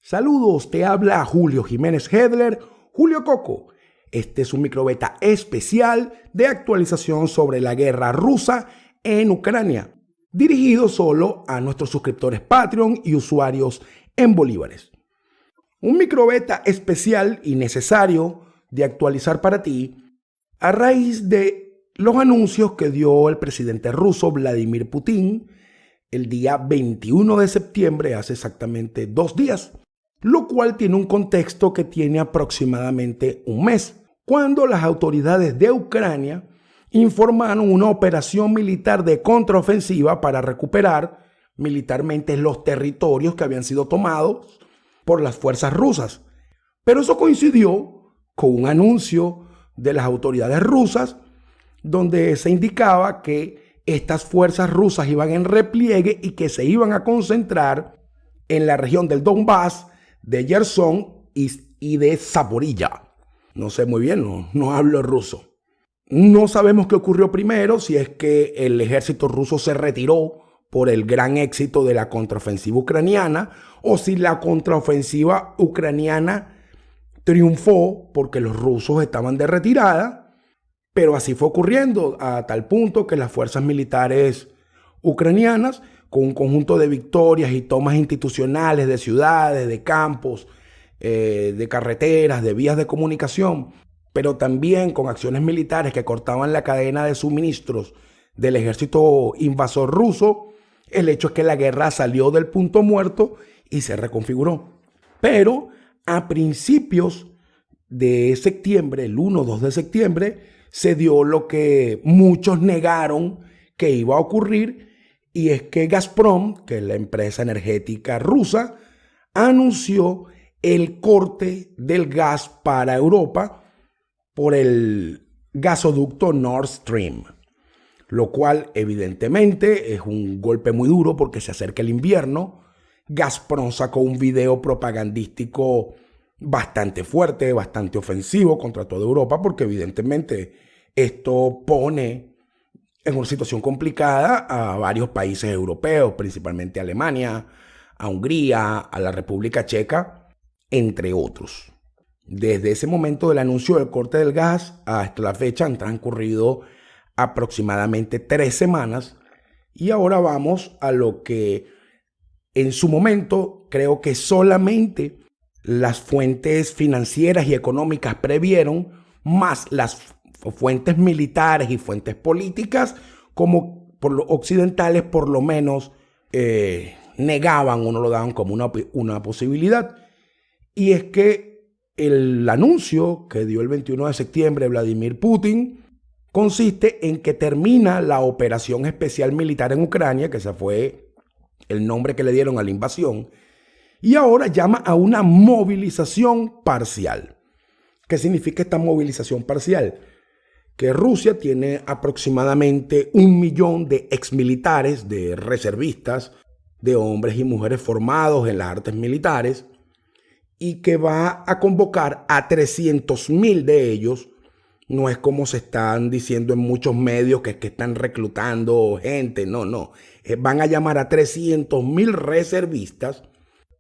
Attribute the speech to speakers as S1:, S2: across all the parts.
S1: Saludos, te habla Julio Jiménez Hedler, Julio Coco. Este es un microbeta especial de actualización sobre la guerra rusa en Ucrania, dirigido solo a nuestros suscriptores Patreon y usuarios en bolívares. Un microbeta especial y necesario de actualizar para ti a raíz de los anuncios que dio el presidente ruso Vladimir Putin el día 21 de septiembre, hace exactamente 2 días, lo cual tiene un contexto que tiene aproximadamente un mes, cuando las autoridades de Ucrania informaron una operación militar de contraofensiva para recuperar militarmente los territorios que habían sido tomados por las fuerzas rusas. Pero eso coincidió con un anuncio de las autoridades rusas donde se indicaba que estas fuerzas rusas iban en repliegue y que se iban a concentrar en la región del Donbass, de Gerson y de Zaporilla. No sé muy bien, no hablo ruso. No sabemos qué ocurrió primero, si es que el ejército ruso se retiró por el gran éxito de la contraofensiva ucraniana o si la contraofensiva ucraniana triunfó porque los rusos estaban de retirada, pero así fue ocurriendo a tal punto que las fuerzas militares ucranianas, con un conjunto de victorias y tomas institucionales de ciudades, de campos, de carreteras, de vías de comunicación, pero también con acciones militares que cortaban la cadena de suministros del ejército invasor ruso, el hecho es que la guerra salió del punto muerto y se reconfiguró. Pero a principios de septiembre, el 1-2 de septiembre, se dio lo que muchos negaron que iba a ocurrir, y es que Gazprom, que es la empresa energética rusa, anunció el corte del gas para Europa por el gasoducto Nord Stream, lo cual evidentemente es un golpe muy duro porque se acerca el invierno. Gazprom sacó un video propagandístico bastante fuerte, bastante ofensivo contra toda Europa, porque evidentemente esto pone en una situación complicada a varios países europeos, principalmente a Alemania, a Hungría, a la República Checa, entre otros. Desde ese momento del anuncio del corte del gas hasta la fecha han transcurrido aproximadamente 3 semanas y ahora vamos a lo que en su momento creo que solamente las fuentes financieras y económicas previeron, más las fuentes militares y fuentes políticas, como por los occidentales por lo menos negaban o no lo daban como una posibilidad. Y es que el anuncio que dio el 21 de septiembre Vladimir Putin consiste en que termina la operación especial militar en Ucrania, que ese fue el nombre que le dieron a la invasión, y ahora llama a una movilización parcial. ¿Qué significa esta movilización parcial? Que Rusia tiene aproximadamente 1 millón de exmilitares, de reservistas, de hombres y mujeres formados en las artes militares, y que va a convocar a 300.000 de ellos. No es como se están diciendo en muchos medios que están reclutando gente, no. Van a llamar a 300.000 reservistas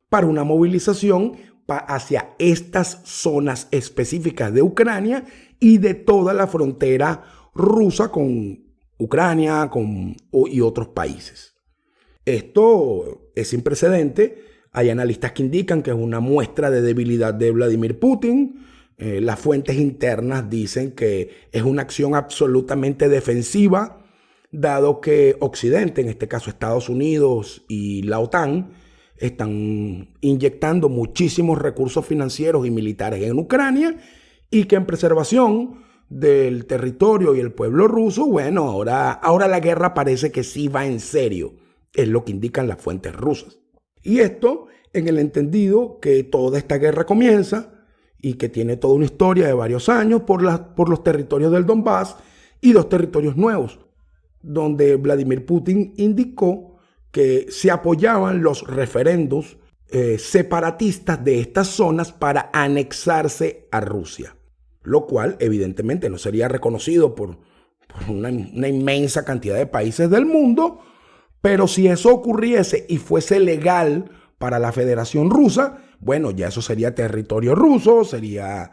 S1: para una movilización hacia estas zonas específicas de Ucrania y de toda la frontera rusa con Ucrania y otros países. Esto es sin precedente. Hay analistas que indican que es una muestra de debilidad de Vladimir Putin. Las fuentes internas dicen que es una acción absolutamente defensiva, dado que Occidente, en este caso Estados Unidos y la OTAN, están inyectando muchísimos recursos financieros y militares en Ucrania, y que en preservación del territorio y el pueblo ruso, bueno, ahora la guerra parece que sí va en serio, es lo que indican las fuentes rusas. Y esto en el entendido que toda esta guerra comienza y que tiene toda una historia de varios años por los territorios del Donbass y 2 territorios nuevos, donde Vladimir Putin indicó que se apoyaban los referendos separatistas de estas zonas para anexarse a Rusia, lo cual evidentemente no sería reconocido por una inmensa cantidad de países del mundo, pero si eso ocurriese y fuese legal para la Federación Rusa, bueno, ya eso sería territorio ruso, sería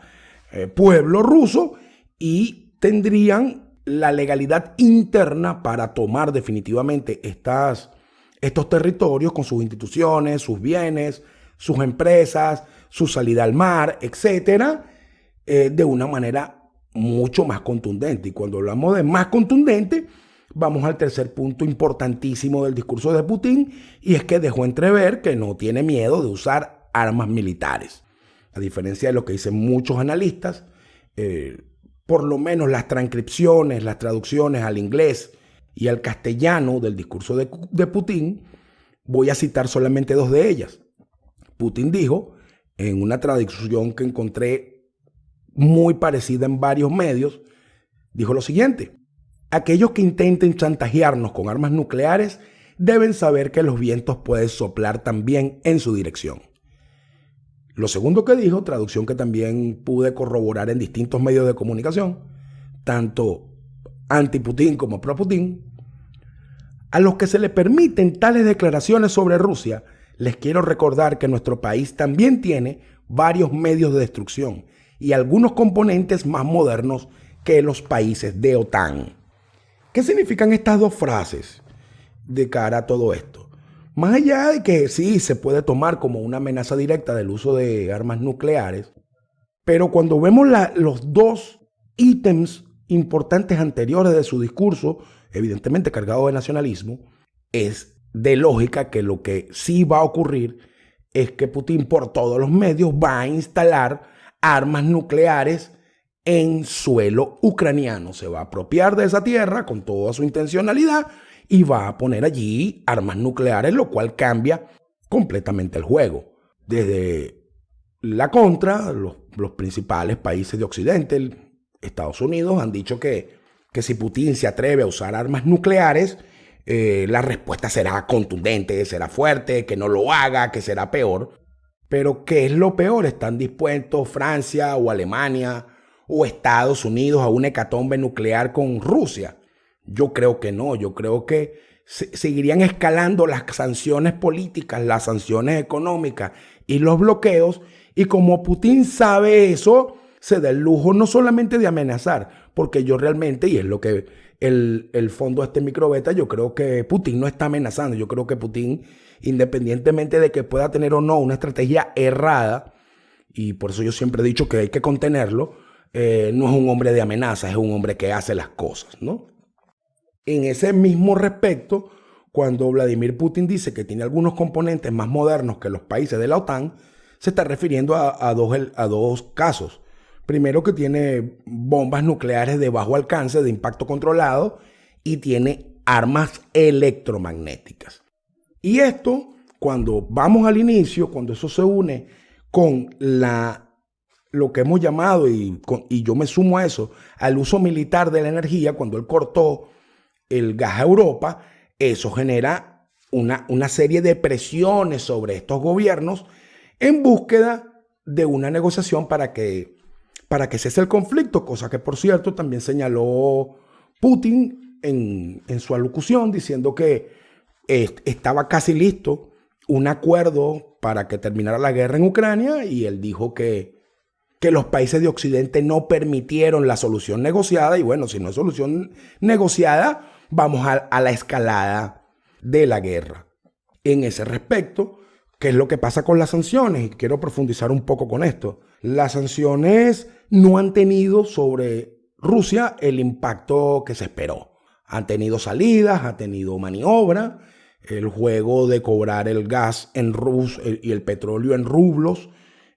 S1: pueblo ruso y tendrían la legalidad interna para tomar definitivamente estos territorios con sus instituciones, sus bienes, sus empresas, su salida al mar, etcétera, de una manera mucho más contundente. Y cuando hablamos de más contundente, vamos al tercer punto importantísimo del discurso de Putin, y es que dejó entrever que no tiene miedo de usar armas militares. A diferencia de lo que dicen muchos analistas, por lo menos las transcripciones, las traducciones al inglés y al castellano del discurso de Putin, voy a citar solamente dos de ellas. Putin dijo, en una traducción que encontré muy parecida en varios medios, dijo lo siguiente: aquellos que intenten chantajearnos con armas nucleares deben saber que los vientos pueden soplar también en su dirección. Lo segundo que dijo, traducción que también pude corroborar en distintos medios de comunicación, tanto anti-Putin como pro-Putin: a los que se le permiten tales declaraciones sobre Rusia, les quiero recordar que nuestro país también tiene varios medios de destrucción y algunos componentes más modernos que los países de OTAN. ¿Qué significan estas dos frases de cara a todo esto? Más allá de que sí se puede tomar como una amenaza directa del uso de armas nucleares, pero cuando vemos los dos ítems importantes anteriores de su discurso, evidentemente cargado de nacionalismo, es de lógica que lo que sí va a ocurrir es que Putin por todos los medios va a instalar armas nucleares en suelo ucraniano. Se va a apropiar de esa tierra con toda su intencionalidad y va a poner allí armas nucleares, lo cual cambia completamente el juego. Desde la contra, los principales países de Occidente, Estados Unidos, han dicho que si Putin se atreve a usar armas nucleares, la respuesta será contundente, será fuerte, que no lo haga, que será peor. Pero ¿qué es lo peor? ¿Están dispuestos Francia o Alemania o Estados Unidos a una hecatombe nuclear con Rusia? Yo creo que no. Yo creo que seguirían escalando las sanciones políticas, las sanciones económicas y los bloqueos. Y como Putin sabe eso, se da el lujo no solamente de amenazar, porque yo realmente, y es lo que el fondo de este microbeta, yo creo que Putin no está amenazando. Yo creo que Putin, independientemente de que pueda tener o no una estrategia errada, y por eso yo siempre he dicho que hay que contenerlo, no es un hombre de amenaza, es un hombre que hace las cosas, ¿no? En ese mismo respecto, cuando Vladimir Putin dice que tiene algunos componentes más modernos que los países de la OTAN, se está refiriendo a dos casos. Primero, que tiene bombas nucleares de bajo alcance, de impacto controlado, y tiene armas electromagnéticas. Y esto, cuando vamos al inicio, cuando eso se une con lo que hemos llamado, y yo me sumo a eso, al uso militar de la energía, cuando él cortó el gas a Europa, eso genera una serie de presiones sobre estos gobiernos en búsqueda de una negociación para que cese el conflicto, cosa que, por cierto, también señaló Putin en su alocución, diciendo que estaba casi listo un acuerdo para que terminara la guerra en Ucrania, y él dijo que los países de Occidente no permitieron la solución negociada, y bueno, si no hay solución negociada, vamos a la escalada de la guerra. En ese respecto, ¿qué es lo que pasa con las sanciones? Y quiero profundizar un poco con esto. Las sanciones no han tenido sobre Rusia el impacto que se esperó. Han tenido salidas, ha tenido maniobra, el juego de cobrar el gas en y el petróleo en rublos,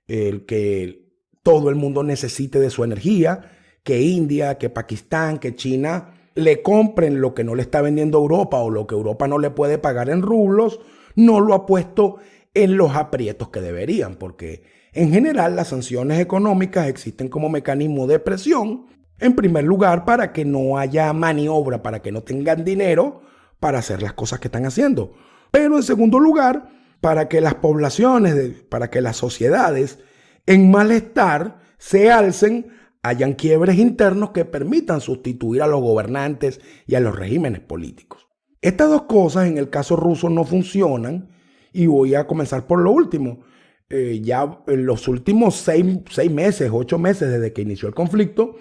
S1: el que todo el mundo necesite de su energía, que India, que Pakistán, que China le compren lo que no le está vendiendo Europa o lo que Europa no le puede pagar en rublos, no lo ha puesto en los aprietos que deberían, porque en general las sanciones económicas existen como mecanismo de presión, en primer lugar, para que no haya maniobra, para que no tengan dinero para hacer las cosas que están haciendo, pero en segundo lugar, para que las poblaciones, para que las sociedades en malestar se alcen, hayan quiebres internos que permitan sustituir a los gobernantes y a los regímenes políticos. Estas dos cosas en el caso ruso no funcionan, y voy a comenzar por lo último. ya en los últimos 6 meses, 8 meses desde que inició el conflicto,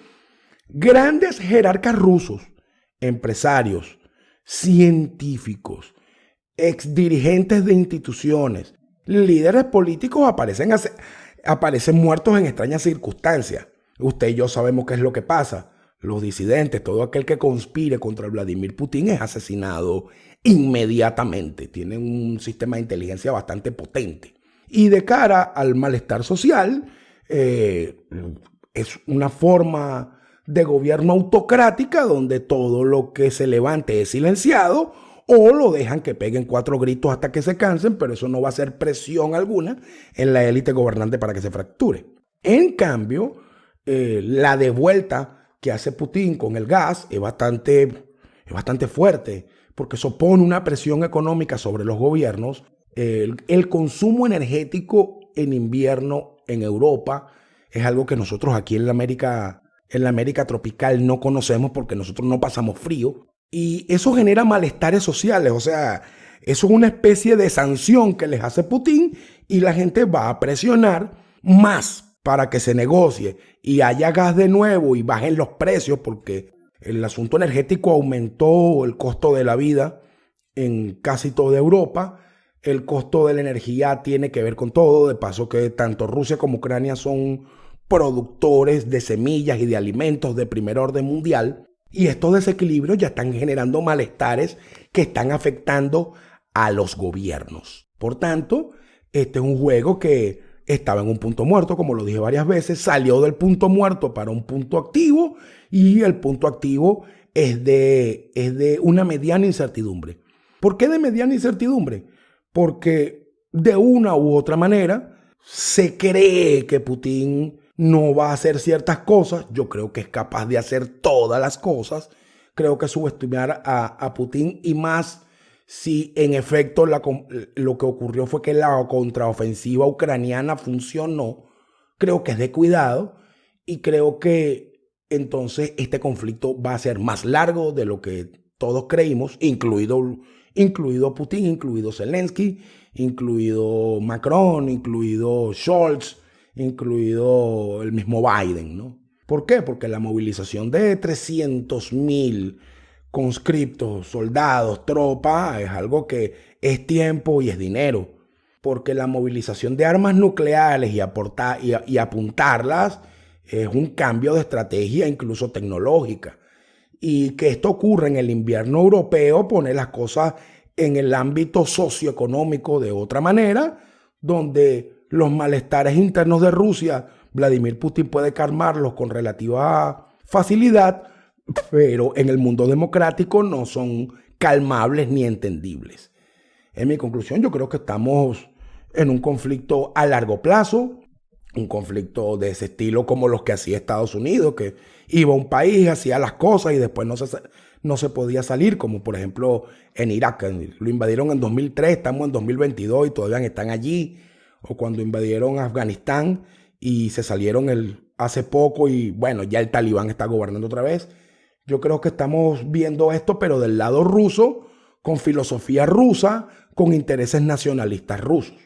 S1: grandes jerarcas rusos, empresarios, científicos, exdirigentes de instituciones, líderes políticos aparecen muertos en extrañas circunstancias. Usted y yo sabemos qué es lo que pasa. Los disidentes, todo aquel que conspire contra Vladimir Putin es asesinado inmediatamente. Tienen un sistema de inteligencia bastante potente. Y de cara al malestar social, es una forma de gobierno autocrática donde todo lo que se levante es silenciado o lo dejan que peguen 4 gritos hasta que se cansen, pero eso no va a hacer presión alguna en la élite gobernante para que se fracture. En cambio, la devuelta que hace Putin con el gas es bastante fuerte, porque eso pone una presión económica sobre los gobiernos. El consumo energético en invierno en Europa es algo que nosotros aquí en la América tropical no conocemos porque nosotros no pasamos frío. Y eso genera malestares sociales, o sea, eso es una especie de sanción que les hace Putin y la gente va a presionar más para que se negocie y haya gas de nuevo y bajen los precios porque el asunto energético aumentó el costo de la vida en casi toda Europa. El costo de la energía tiene que ver con todo, de paso que tanto Rusia como Ucrania son productores de semillas y de alimentos de primer orden mundial. Y estos desequilibrios ya están generando malestares que están afectando a los gobiernos. Por tanto, este es un juego que estaba en un punto muerto, como lo dije varias veces, salió del punto muerto para un punto activo y el punto activo es de una mediana incertidumbre. ¿Por qué de mediana incertidumbre? Porque de una u otra manera se cree que Putin no va a hacer ciertas cosas. Yo creo que es capaz de hacer todas las cosas. Creo que subestimar a Putin y más si en efecto lo que ocurrió fue que la contraofensiva ucraniana funcionó. Creo que es de cuidado y creo que entonces este conflicto va a ser más largo de lo que todos creímos, incluido Putin, incluido Zelensky, incluido Macron, incluido Scholz, incluido el mismo Biden, ¿no? ¿Por qué? Porque la movilización de 300,000 conscriptos, soldados, tropas, es algo que es tiempo y es dinero. Porque la movilización de armas nucleares y apuntarlas es un cambio de estrategia, incluso tecnológica. Y que esto ocurra en el invierno europeo pone las cosas en el ámbito socioeconómico de otra manera, donde los malestares internos de Rusia, Vladimir Putin puede calmarlos con relativa facilidad, pero en el mundo democrático no son calmables ni entendibles. En mi conclusión, yo creo que estamos en un conflicto a largo plazo, un conflicto de ese estilo como los que hacía Estados Unidos, que iba a un país, hacía las cosas y después no se podía salir, como por ejemplo en Irak. Lo invadieron en 2003, estamos en 2022 y todavía están allí. O cuando invadieron Afganistán y se salieron hace poco y bueno, ya el Talibán está gobernando otra vez. Yo creo que estamos viendo esto, pero del lado ruso, con filosofía rusa, con intereses nacionalistas rusos.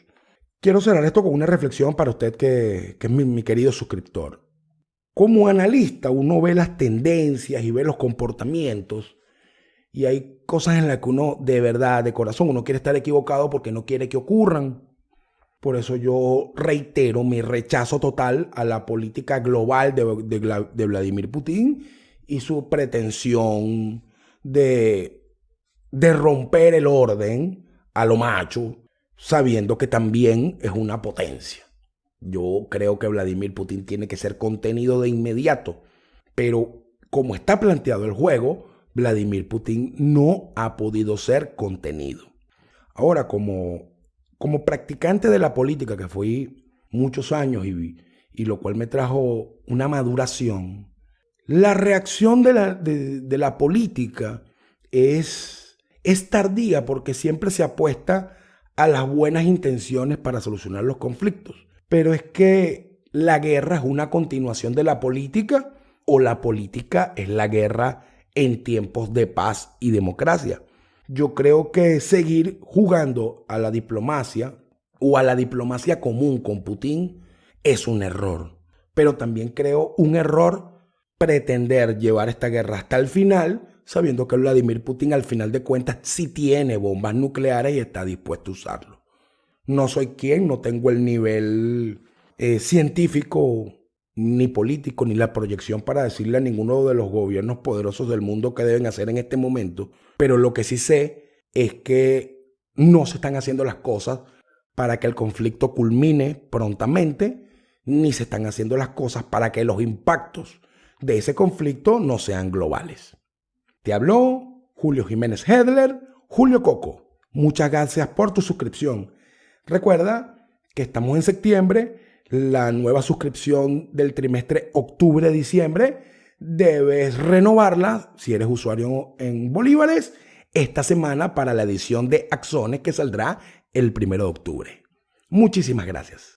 S1: Quiero cerrar esto con una reflexión para usted que es mi querido suscriptor. Como analista uno ve las tendencias y ve los comportamientos y hay cosas en las que uno de verdad, de corazón, uno quiere estar equivocado porque no quiere que ocurran. Por eso yo reitero mi rechazo total a la política global de Vladimir Putin y su pretensión de romper el orden a lo macho, sabiendo que también es una potencia. Yo creo que Vladimir Putin tiene que ser contenido de inmediato, pero como está planteado el juego, Vladimir Putin no ha podido ser contenido. Ahora, como practicante de la política, que fui muchos años y lo cual me trajo una maduración, la reacción de la política es tardía porque siempre se apuesta a las buenas intenciones para solucionar los conflictos. Pero es que la guerra es una continuación de la política o la política es la guerra en tiempos de paz y democracia. Yo creo que seguir jugando a la diplomacia o a la diplomacia común con Putin es un error. Pero también creo un error pretender llevar esta guerra hasta el final, sabiendo que Vladimir Putin al final de cuentas sí tiene bombas nucleares y está dispuesto a usarlo. No soy quien, no tengo el nivel científico, ni político, ni la proyección para decirle a ninguno de los gobiernos poderosos del mundo qué deben hacer en este momento, pero lo que sí sé es que no se están haciendo las cosas para que el conflicto culmine prontamente, ni se están haciendo las cosas para que los impactos de ese conflicto no sean globales. Te habló Julio Jiménez Hedler, Julio Coco. Muchas gracias por tu suscripción. Recuerda que estamos en septiembre, la nueva suscripción del trimestre octubre-diciembre. Debes renovarla si eres usuario en bolívares esta semana para la edición de Axones que saldrá el 1 de octubre. Muchísimas gracias.